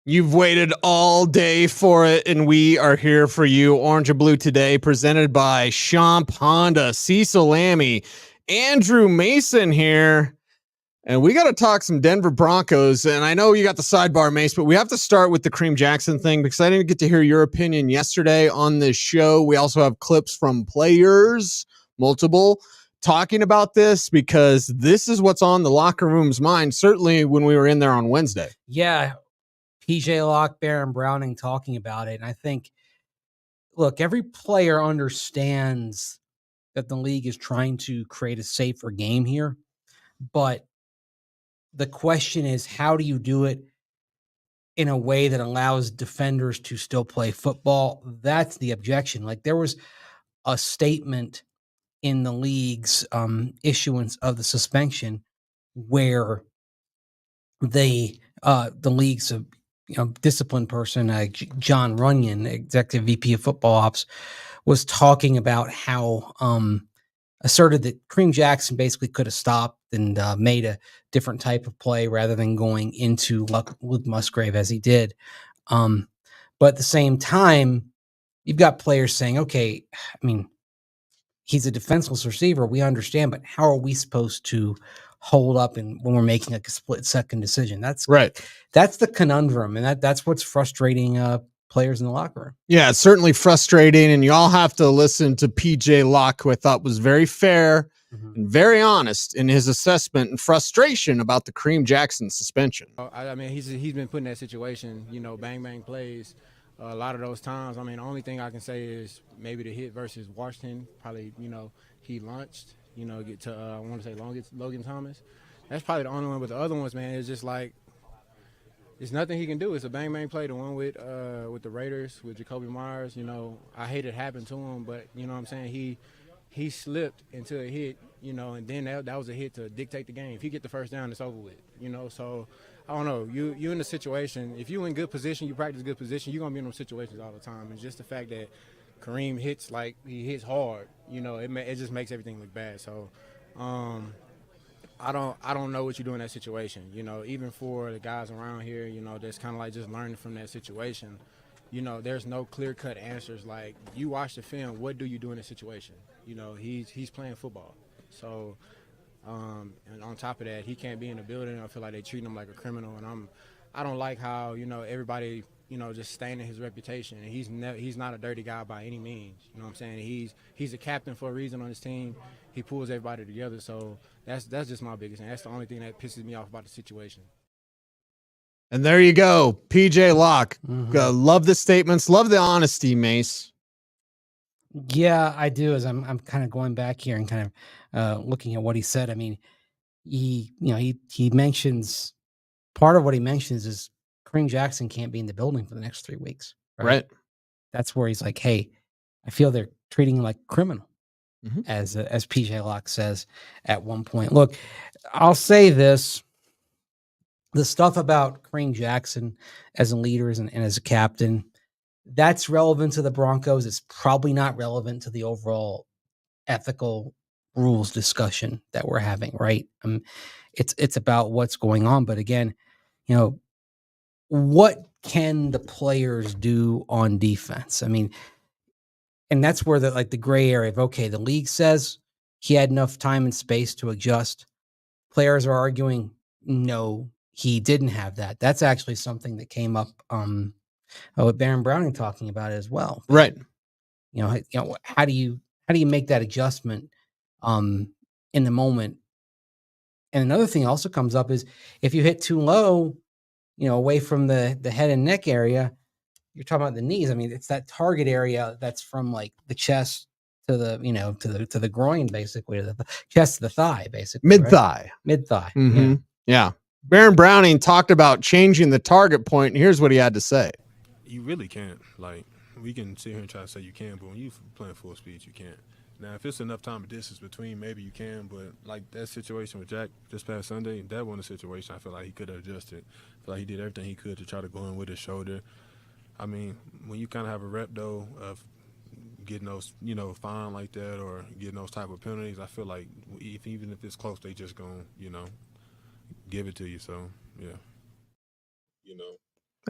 You've waited all day for it, and we are here for you. Orange and Blue today, presented by Champ Honda, Cecil Lammy, Andrew Mason here. And we got to talk some Denver Broncos. And I know you got the sidebar, Mace, but we have to start with the Kareem Jackson thing because I didn't get to hear your opinion yesterday on this show. We also have clips from players, multiple, talking about this because this is what's on the locker room's mind, certainly when we were in there on Wednesday. Yeah. PJ Locke, Baron Browning talking about it. And I think, look, every player understands that the league is trying to create a safer game here. But the question is, how do you do it in a way that allows defenders to still play football? That's the objection. Like, there was a statement in the league's issuance of the suspension where the league's discipline person, John Runyon, executive VP of football ops, was talking about how asserted that Kareem Jackson basically could have stopped and made a different type of play rather than going into Luke Musgrave as he did. But at the same time, you've got players saying, okay, I mean, he's a defenseless receiver. We understand, but how are we supposed to hold up when we're making a split-second decision? That's right. That's the conundrum, and that's what's frustrating players in the locker room. Yeah, it's certainly frustrating, and you all have to listen to PJ Locke, who I thought was very fair and very honest in his assessment and frustration about the Kareem Jackson suspension. I mean, he's been put in that situation, bang plays. A lot of those times, I mean, the only thing I can say is maybe the hit versus Washington. Probably, he launched, get to, I want to say Logan Thomas. That's probably the only one. But the other ones, man, it's just like, there's nothing he can do. It's a bang play. The one with the Raiders, with Jacoby Myers, I hate it happened to him, but, you know what I'm saying, he slipped into a hit, and then that was a hit to dictate the game. If he get the first down, it's over with, so I don't know. You in the situation. If you in good position, you practice good position, you're gonna be in those situations all the time. And just the fact that Kareem hits like he hits hard, it just makes everything look bad. So I don't know what you do in that situation. Even for the guys around here, that's kind of like just learning from that situation. There's no clear-cut answers. Like, you watch the film, what do you do in this situation? He's playing football. So. And on top of that, he can't be in the building. I feel like they treat him like a criminal, and I don't like how everybody just staining his reputation. And he's not a dirty guy by any means. You know what I'm saying? He's a captain for a reason on his team. He pulls everybody together. So that's just my biggest thing. That's the only thing that pisses me off about the situation. And there you go, PJ Locke. Love the statements, love the honesty, Mace. Yeah, I do. As I'm kind of going back here and kind of looking at what he said. I mean, he mentions, part of what he mentions is Kareem Jackson can't be in the building for the next 3 weeks. Right. That's where he's like, hey, I feel they're treating him like a criminal, as PJ Locke says at one point. Look, I'll say this. The stuff about Kareem Jackson as a leader and as a captain, that's relevant to the Broncos. It's probably not relevant to the overall ethical rules discussion that we're having, right? It's about what's going on. But again, what can the players do on defense? I mean, and that's where the gray area of, okay, the league says he had enough time and space to adjust. Players are arguing, no, he didn't have that. That's actually something that came up with Baron Browning talking about it as well. Right. How do you make that adjustment in the moment? And another thing also comes up is if you hit too low, away from the head and neck area, you're talking about the knees. I mean, it's that target area that's from like the chest to the, to the groin, basically, to the chest to the thigh, basically. Mid-thigh. Mid-thigh. Yeah. Baron Browning talked about changing the target point, and here's what he had to say. You really can't. Like, we can sit here and try to say you can, but when you're playing full speed, you can't. Now, if it's enough time of distance between, maybe you can, but like that situation with Jack this past Sunday, that wasn't a situation I feel like he could have adjusted. I feel like he did everything he could to try to go in with his shoulder. I mean, when you kind of have a rep, though, of getting those, fine like that or getting those type of penalties, I feel like even if it's close, they just going to, give it to you. So, yeah.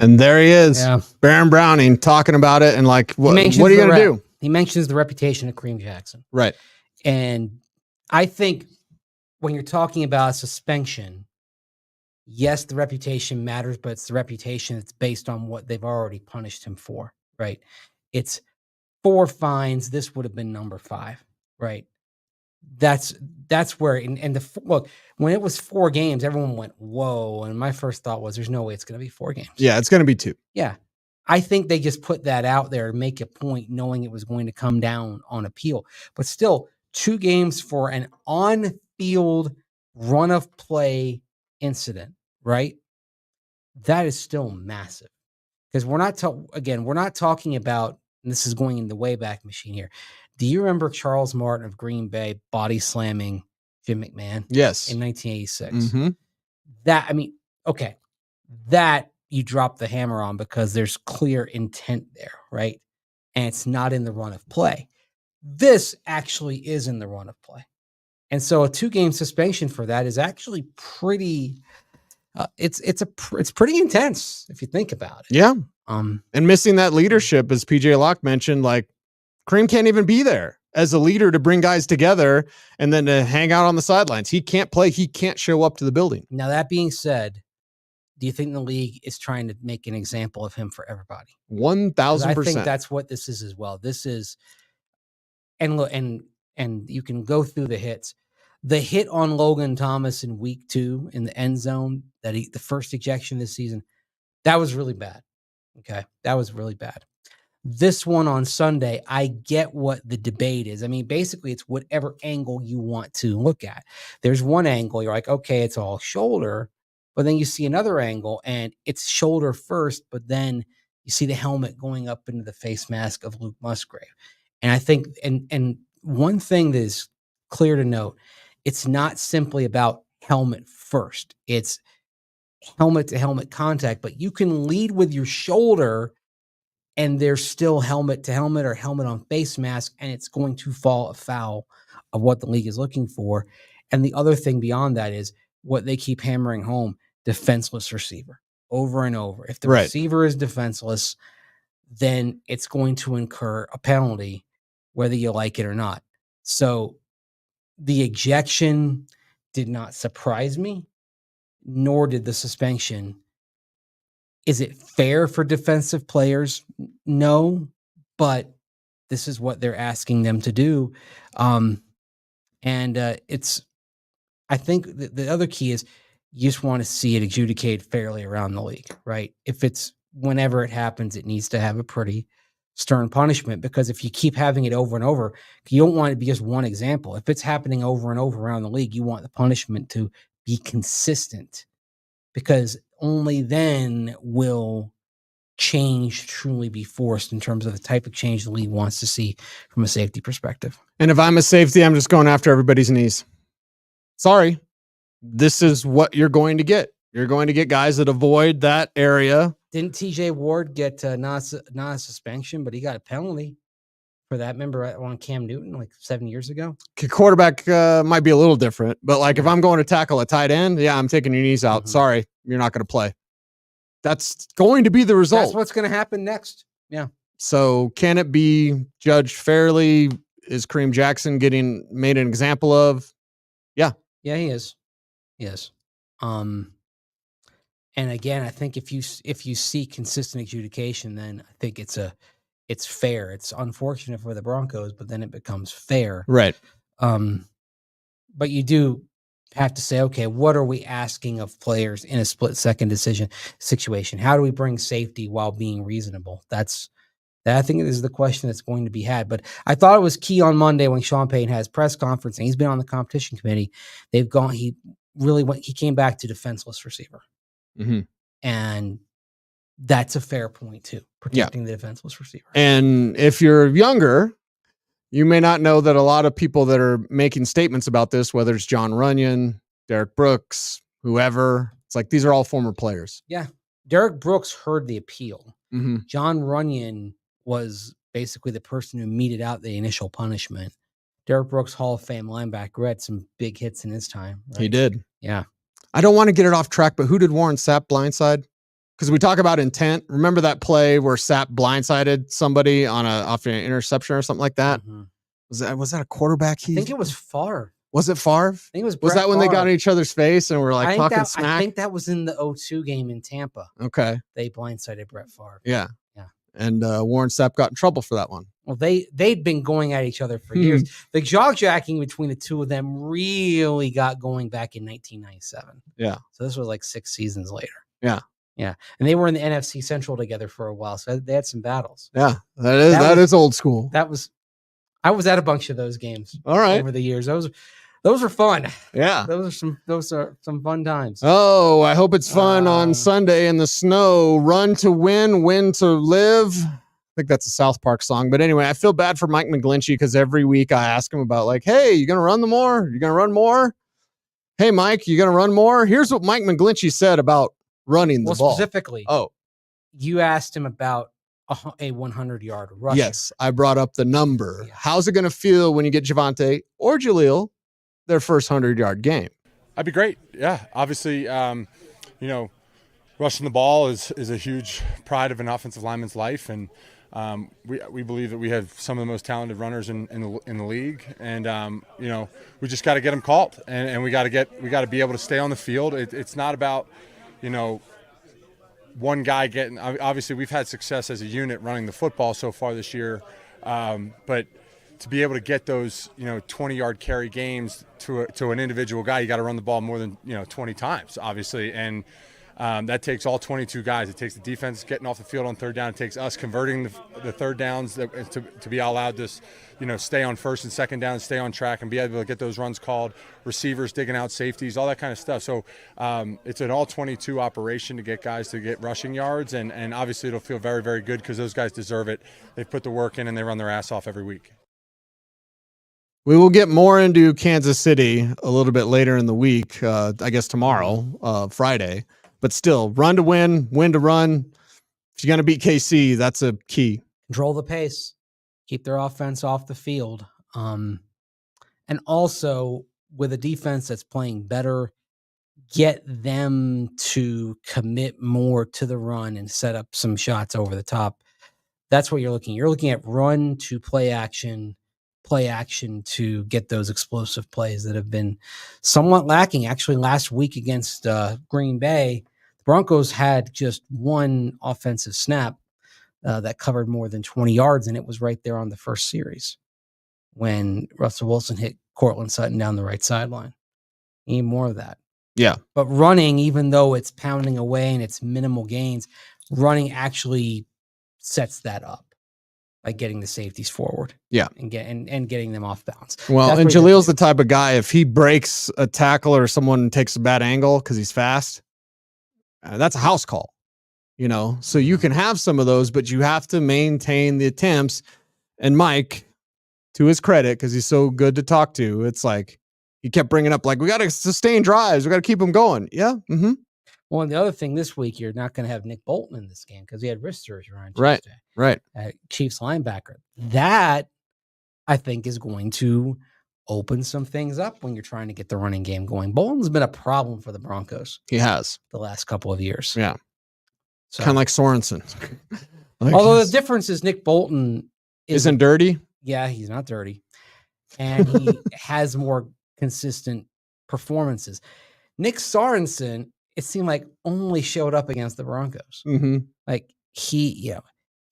And there he is, Yeah. Baron Browning, talking about it and like, what are you mentions going to do? He mentions the reputation of Kareem Jackson. Right. And I think when you're talking about a suspension, yes, the reputation matters, but it's the reputation that's based on what they've already punished him for, right? It's 4 fines. This would have been number 5, right? That's where, look, when it was 4 games, everyone went, whoa. And my first thought was, there's no way it's going to be 4 games. Yeah, it's going to be 2. Yeah. I think they just put that out there to make a point, knowing it was going to come down on appeal. But still, 2 games for an on-field run of play incident, right? That is still massive. Because we're not talking about, and this is going in the Wayback Machine here. Do you remember Charles Martin of Green Bay body slamming Jim McMahon? Yes. In 1986. Mm-hmm. That you drop the hammer on because there's clear intent there, right? And it's not in the run of play. This actually is in the run of play. And so a 2-game suspension for that is actually pretty it's pretty intense if you think about it. Yeah. And missing that leadership, as PJ Locke mentioned, like Kareem can't even be there as a leader to bring guys together and then to hang out on the sidelines. He can't play. He can't show up to the building. Now, that being said, do you think the league is trying to make an example of him for everybody? 1,000%. I think that's what this is as well. This is, and look, and you can go through the hits. The hit on Logan Thomas in week 2 in the end zone, the first ejection this season, that was really bad. Okay. That was really bad. This one on Sunday, I get what the debate is. I mean, basically, it's whatever angle you want to look at. There's one angle, you're like, okay, it's all shoulder. But then you see another angle and it's shoulder first, but then you see the helmet going up into the face mask of Luke Musgrave. And I think, and one thing that is clear to note, it's not simply about helmet first. It's helmet to helmet contact, but you can lead with your shoulder and there's still helmet to helmet or helmet on face mask, and it's going to fall afoul of what the league is looking for. And the other thing beyond that is what they keep hammering home: defenseless receiver over and over. If the receiver is defenseless, then it's going to incur a penalty, whether you like it or not. So the ejection did not surprise me, nor did the suspension. Is it fair for defensive players? No, but this is what they're asking them to do. I think the other key is you just want to see it adjudicated fairly around the league, right? If it's whenever it happens, it needs to have a pretty stern punishment, because if you keep having it over and over, you don't want it to be just one example. If it's happening over and over around the league, you want the punishment to be consistent, because only then will change truly be forced in terms of the type of change the league wants to see from a safety perspective. And if I'm a safety, I'm just going after everybody's knees. Sorry. This is what you're going to get. You're going to get guys that avoid that area. Didn't TJ Ward get not a suspension, but he got a penalty for that? Remember on Cam Newton like 7 years ago? Quarterback might be a little different, but like if I'm going to tackle a tight end, yeah, I'm taking your knees out. Sorry, you're not going to play. That's going to be the result. That's what's going to happen next. Yeah. So can it be judged fairly? Is Kareem Jackson getting made an example of? Yeah. Yeah, he is. Yes. And again, I think if you see consistent adjudication, then I think it's fair. It's unfortunate for the Broncos, but then it becomes fair. Right. But you do have to say, okay, what are we asking of players in a split-second decision situation? How do we bring safety while being reasonable? I think is the question that's going to be had. But I thought it was key on Monday when Sean Payton has press conference and he's been on the competition committee. He came back to defenseless receiver. Mm-hmm. And that's a fair point too, protecting the defenseless receiver. And if you're younger, you may not know that a lot of people that are making statements about this, whether it's John Runyon, Derek Brooks, whoever, it's like these are all former players. Yeah. Derek Brooks heard the appeal. Mm-hmm. John Runyon was basically the person who meted out the initial punishment. Derek Brooks, Hall of Fame linebacker, who had some big hits in his time. Right? He did. Yeah. I don't want to get it off track, but who did Warren Sapp blindside? because we talk about intent. Remember that play where Sapp blindsided somebody off an interception or something like that? Was that a quarterback? I think it was Favre. Was it Favre? I think it was. Was that when they got in each other's face and were like talking smack? I think that was in the 0-2 game in Tampa. Okay. They blindsided Brett Favre. Yeah. Yeah. And Warren Sapp got in trouble for that one. Well, they'd been going at each other for years. The jaw-jacking between the two of them really got going back in 1997. Yeah. So this was like 6 seasons later. Yeah. Yeah. And they were in the NFC Central together for a while. So they had some battles. Yeah. That is old school. I was at a bunch of those games. All right. Over the years. Those were fun. Yeah. Those are some fun times. Oh, I hope it's fun on Sunday in the snow. Run to win to live. I think that's a South Park song. But anyway, I feel bad for Mike McGlinchey because every week I ask him about like, hey, you going to run more? You going to run more? Hey, Mike, you going to run more? Here's what Mike McGlinchey said about running the ball. Specifically, you asked him about a 100-yard rush. Yes, I brought up the number. Yeah. How's it going to feel when you get Javonte or Jaleel their first 100-yard game? I'd be great. Yeah, obviously, rushing the ball is a huge pride of an offensive lineman's life, and we believe that we have some of the most talented runners in the league, and we just got to get them called, and we got to be able to stay on the field. It's not about one guy getting. Obviously, we've had success as a unit running the football so far this year, but to be able to get those 20-yard carry games to an individual guy, you got to run the ball more than 20 times, obviously, and that takes all 22 guys. It takes the defense getting off the field on third down. It takes us converting the third downs to be allowed to stay on first and second down, stay on track, and be able to get those runs called. Receivers digging out safeties, all that kind of stuff. So it's an all 22 operation to get guys to get rushing yards, and obviously it'll feel very, very good because those guys deserve it. They've put the work in and they run their ass off every week. We will get more into Kansas City a little bit later in the week, I guess tomorrow, Friday. But still, run to win to run. If you're going to beat KC, that's a key. Control the pace. Keep their offense off the field. And also, with a defense that's playing better, get them to commit more to the run and set up some shots over the top. That's what you're looking. You're looking at run to play action to get those explosive plays that have been somewhat lacking. Actually, last week against Green Bay, the Broncos had just one offensive snap that covered more than 20 yards, and it was right there on the first series when Russell Wilson hit Cortland Sutton down the right sideline. Need more of that. Yeah. But running, even though it's pounding away and it's minimal gains, running actually sets that up by getting the safeties forward. Yeah. And getting them off bounds. Well, and Jaleel's the type of guy, if he breaks a tackle or someone takes a bad angle because he's fast, that's a house call. So you can have some of those, but you have to maintain the attempts. And Mike, to his credit, because he's so good to talk to, it's like he kept bringing up, like, we got to sustain drives. We got to keep them going. Yeah. Mm-hmm. Well, and the other thing this week, you're not going to have Nick Bolton in this game because he had wrist surgery on Tuesday. Right. Chiefs linebacker. That, I think, is going to open some things up when you're trying to get the running game going. Bolton's been a problem for the Broncos. He has. The last couple of years. Yeah. So, kind of like Sorensen. Although the difference is Nick Bolton isn't dirty. Yeah, he's not dirty. And he has more consistent performances. Next Sorensen, it seemed like only showed up against the Broncos. Mm-hmm. Like he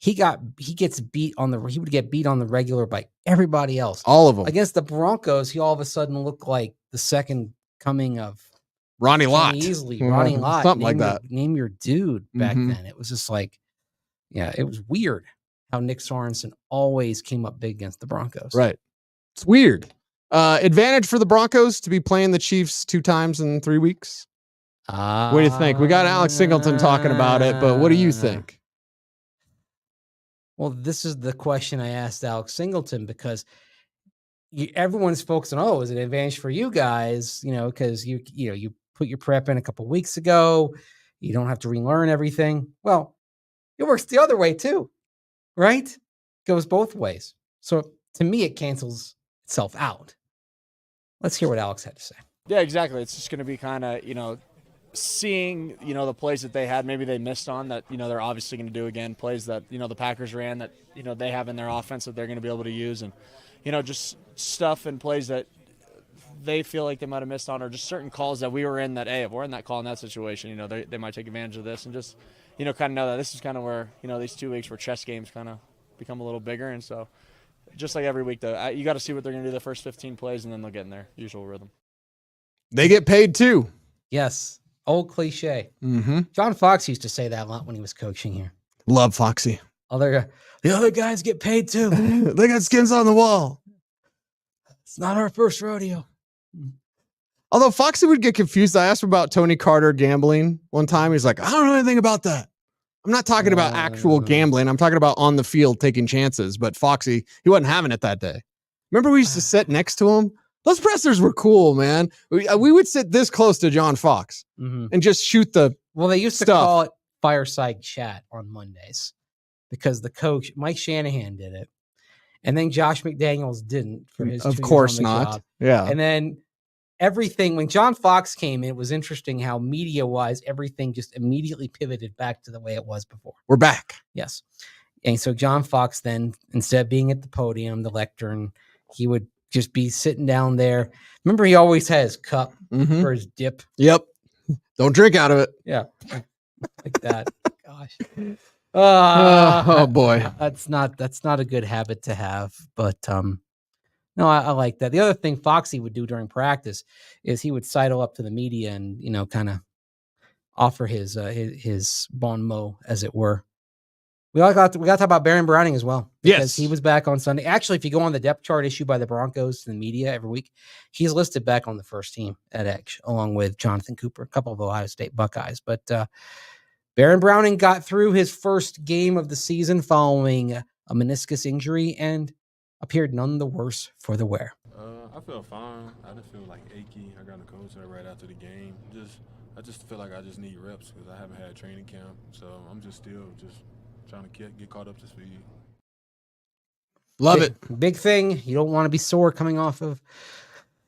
gets beat on he would get beat on the regular by everybody else. All of them. Against the Broncos, he all of a sudden looked like the second coming of Ronnie Lott. Ronnie Lott. Something like that. Name your dude back then. It was just like, it was weird how Nick Sorensen always came up big against the Broncos. Right. It's weird. Advantage for the Broncos to be playing the Chiefs 2 times in 3 weeks. What do you think? We got Alex Singleton talking about it, but what do you think? Well, this is the question I asked Alex Singleton because everyone's focused on, is it an advantage for you guys? Because you put your prep in a couple weeks ago. You don't have to relearn everything. Well, it works the other way too, right? Goes both ways. So to me, it cancels itself out. Let's hear what Alex had to say. Yeah, exactly. It's just going to be kind of, seeing, the plays that they had, maybe they missed on that, they're obviously going to do again, plays that, the Packers ran that, they have in their offense that they're going to be able to use. And, just stuff and plays that they feel like they might have missed on, or just certain calls that we were in that, hey, if we're in that call in that situation, they might take advantage of this, and just, kind of know that this is kind of where, these 2 weeks where chess games kind of become a little bigger. And so just like every week, though, you got to see what they're going to do the first 15 plays, and then they'll get in their usual rhythm. They get paid too. Yes. Old cliche. Mm-hmm. John Fox used to say that a lot when he was coaching here. Love Foxy. The other guys get paid too. They got skins on the wall. It's not our first rodeo. Although Foxy would get confused. I asked him about Tony Carter gambling one time. He's like, I don't know anything about that. I'm not talking about actual gambling. I'm talking about on the field taking chances. But Foxy, he wasn't having it that day. Remember we used to sit next to him? Those pressers were cool, man. We would sit this close to John Fox and just shoot the Well, they used to stuff. call it fireside chat on Mondays because the coach, Mike Shanahan, did it. And then Josh McDaniels didn't for his 2 Of years course on the not. job. Yeah. And then everything, when John Fox came in, it was interesting how media-wise, everything just immediately pivoted back to the way it was before. We're back. Yes. And so John Fox then, instead of being at the podium, the lectern, he would just be sitting down there. Remember, he always had his cup Mhm. for his dip. Yep. Don't drink out of it. Yeah. Like that. Gosh. Oh boy. That's not a good habit to have. But no, I like that. The other thing Foxy would do during practice is he would sidle up to the media and, kind of offer his bon mot, as it were. We got to talk about Baron Browning as well. Because Yes. he was back on Sunday. Actually, if you go on the depth chart issued by the Broncos to the media every week, he's listed back on the first team at Edge, along with Jonathan Cooper, a couple of Ohio State Buckeyes. But Baron Browning got through his first game of the season following a meniscus injury and appeared none the worse for the wear. I feel fine. I didn't feel like achy. I got a coach right after the game. I just feel like I just need reps because I haven't had training camp. So I'm still trying to get caught up to speed. Love it. Big thing. You don't want to be sore coming off of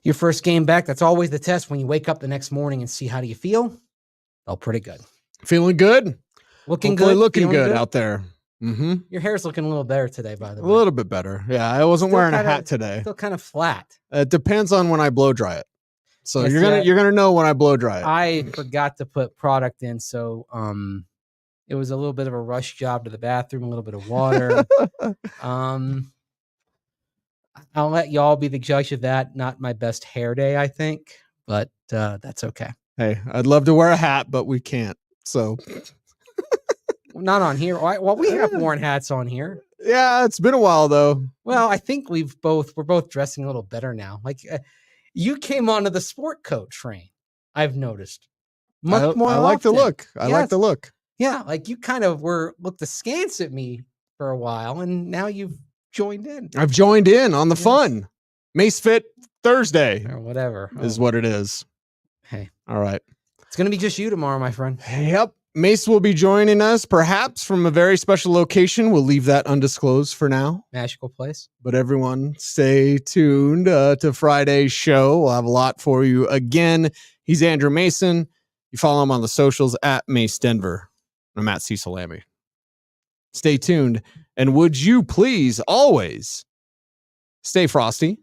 your first game back. That's always the test when you wake up the next morning and see how do you feel. Felt pretty good. Feeling good. Looking Hopefully good. Looking feeling good out there. Mm-hmm. Your hair's looking a little better today, by the A way. little bit better. Yeah, I wasn't Still wearing a kinda- hat today. Still kind of flat. It depends on when I blow dry it. So Yes, you're gonna know when I blow dry it. I forgot to put product in, so it was a little bit of a rush job to the bathroom, a little bit of water. I'll let y'all be the judge of that. Not my best hair day, I think, but that's okay. Hey, I'd love to wear a hat, but we can't. So Not on here. Well, we have worn hats on here. yeah, it's been a while though. Well, I think we're both dressing a little better now. Like you came onto the sport coat train. I've noticed much more. I like the often. look. I like the look. Yeah, like you kind of looked askance at me for a while, and now you've joined in I've joined in on the Yes. fun. Mace Fit Thursday or whatever. is Oh, what it is. hey, All right. it's gonna be just you tomorrow, my friend. Yep. Mace will be joining us perhaps from a very special location. We'll leave that undisclosed for now. Magical place. But everyone stay tuned to Friday's show. We'll have a lot for you. Again, he's Andrew Mason. You follow him on the socials at Mace Denver. I'm at Cecil Lammy. Stay tuned. And would you please always stay frosty,